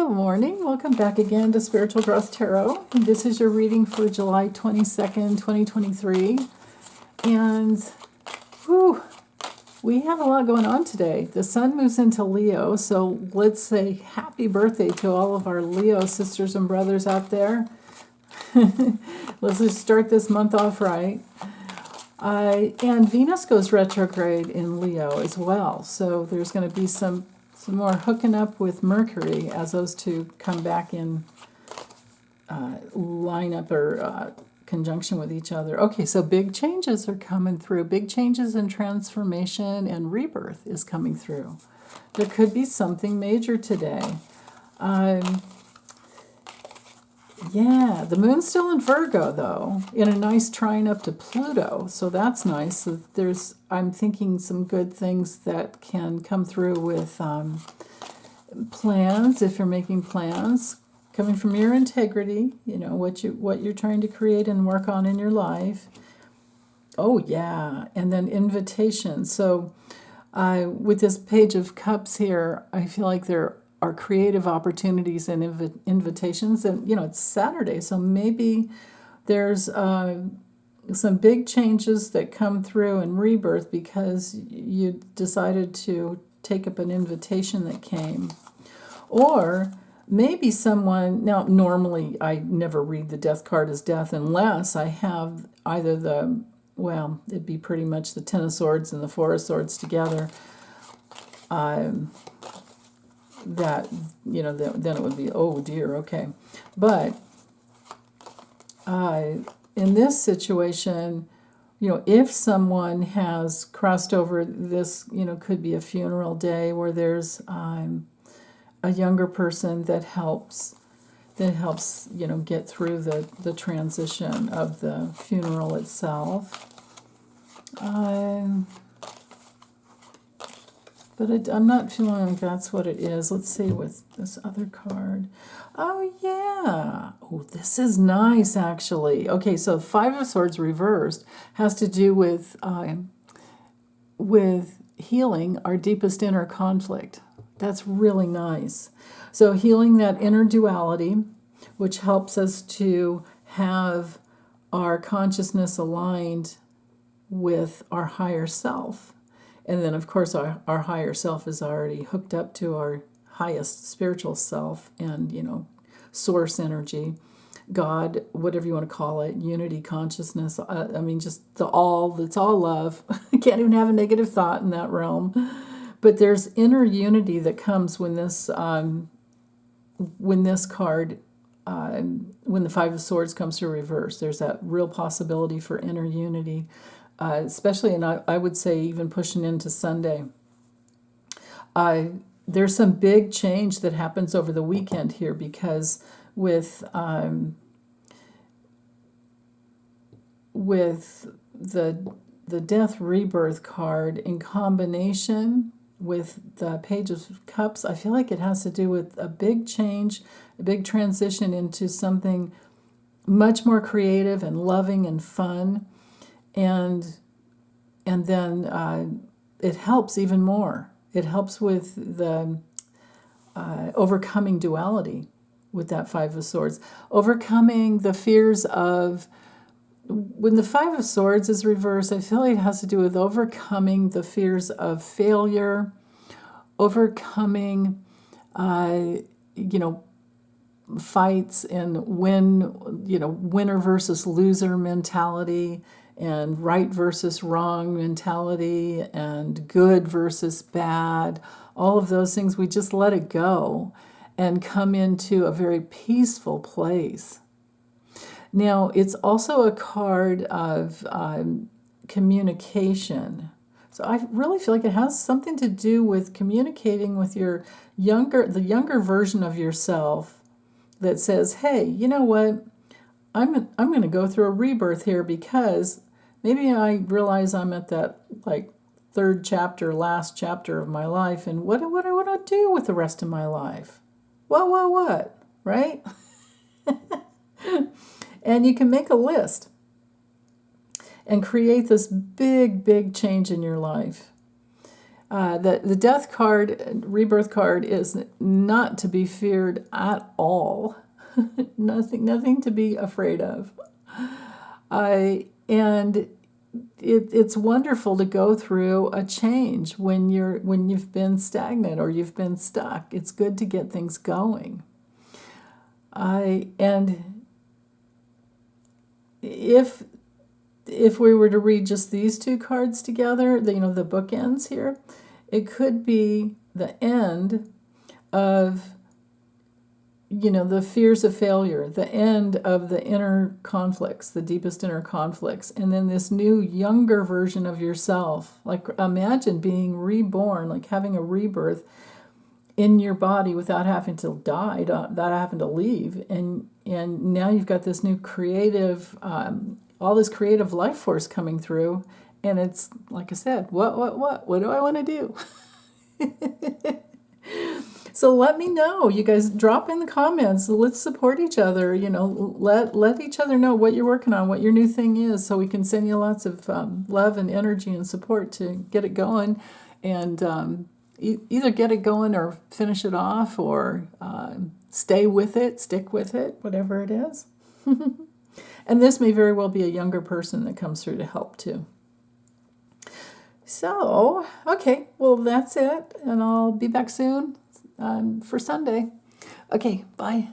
Good morning. Welcome back again to Spiritual Growth Tarot. This is your reading for July 22nd, 2023. And whew, we have a lot going on today. The sun moves into Leo, so let's say happy birthday to all of our Leo sisters and brothers out there. Let's just start this month off right. And Venus goes retrograde in Leo as well, so there's going to be some more hooking up with Mercury as those two come back in line up or conjunction with each other. Okay, so big changes are coming through. Big changes in transformation and rebirth is coming through. There could be something major today. Yeah, the moon's still in Virgo, though, in a nice trine up to Pluto, so that's nice. So I'm thinking some good things that can come through with plans, if you're making plans, coming from your integrity, you know, what you're trying to create and work on in your life. Oh, yeah, and then invitations. So with this Page of Cups here, I feel like there are creative opportunities and invitations, and you know it's Saturday, so maybe there's some big changes that come through in rebirth because you decided to take up an invitation that came. Or maybe someone, now normally I never read the death card as death unless I have either it'd be pretty much the Ten of Swords and the Four of Swords together. That, you know, then it would be, oh dear, okay. But in this situation, you know, if someone has crossed over this, you know, could be a funeral day where there's a younger person that helps, you know, get through the transition of the funeral itself. But I'm not feeling like that's what it is. Let's see with this other card. Oh, yeah. Oh, this is nice, actually. Okay, so Five of Swords reversed has to do with healing our deepest inner conflict. That's really nice. So healing that inner duality, which helps us to have our consciousness aligned with our higher self. And then, of course, our higher self is already hooked up to our highest spiritual self and, you know, source energy, God, whatever you want to call it, unity, consciousness. I mean, just it's all love. Can't even have a negative thought in that realm. But there's inner unity that comes when this card, when the Five of Swords comes to reverse. There's that real possibility for inner unity. Especially, and I would say even pushing into Sunday. There's some big change that happens over the weekend here because with the Death Rebirth card in combination with the Page of Cups, I feel like it has to do with a big change, a big transition into something much more creative and loving and fun. And then it helps even more. It helps with the overcoming duality with that Five of Swords. Overcoming the fears of, when the Five of Swords is reversed, I feel like it has to do with overcoming the fears of failure, overcoming, you know, fights and winner versus loser mentality, and right versus wrong mentality, and good versus bad, all of those things, we just let it go and come into a very peaceful place. Now, it's also a card of communication. So I really feel like it has something to do with communicating with the younger version of yourself that says, hey, you know what? I'm going to go through a rebirth here because maybe I realize I'm at that like last chapter of my life, and what do I want to do with the rest of my life? What? Right? And you can make a list and create this big change in your life. The death card, rebirth card, is not to be feared at all. Nothing to be afraid of. And it's wonderful to go through a change when you've been stagnant or you've been stuck. It's good to get things going. And if we were to read just these two cards together, the bookends here, it could be the end of the fears of failure, the end of the inner conflicts, the deepest inner conflicts, and then this new, younger version of yourself. Like, imagine being reborn, like having a rebirth in your body without having to die, without having to leave, and now you've got this new creative, all this creative life force coming through, and it's like I said, what do I want to do? So let me know. You guys drop in the comments. Let's support each other. Let each other know what you're working on, what your new thing is, so we can send you lots of love and energy and support to get it going, and either get it going or finish it off, or stay with it, stick with it, whatever it is. And this may very well be a younger person that comes through to help too. So, okay, well, that's it, and I'll be back soon for Sunday. Okay, bye.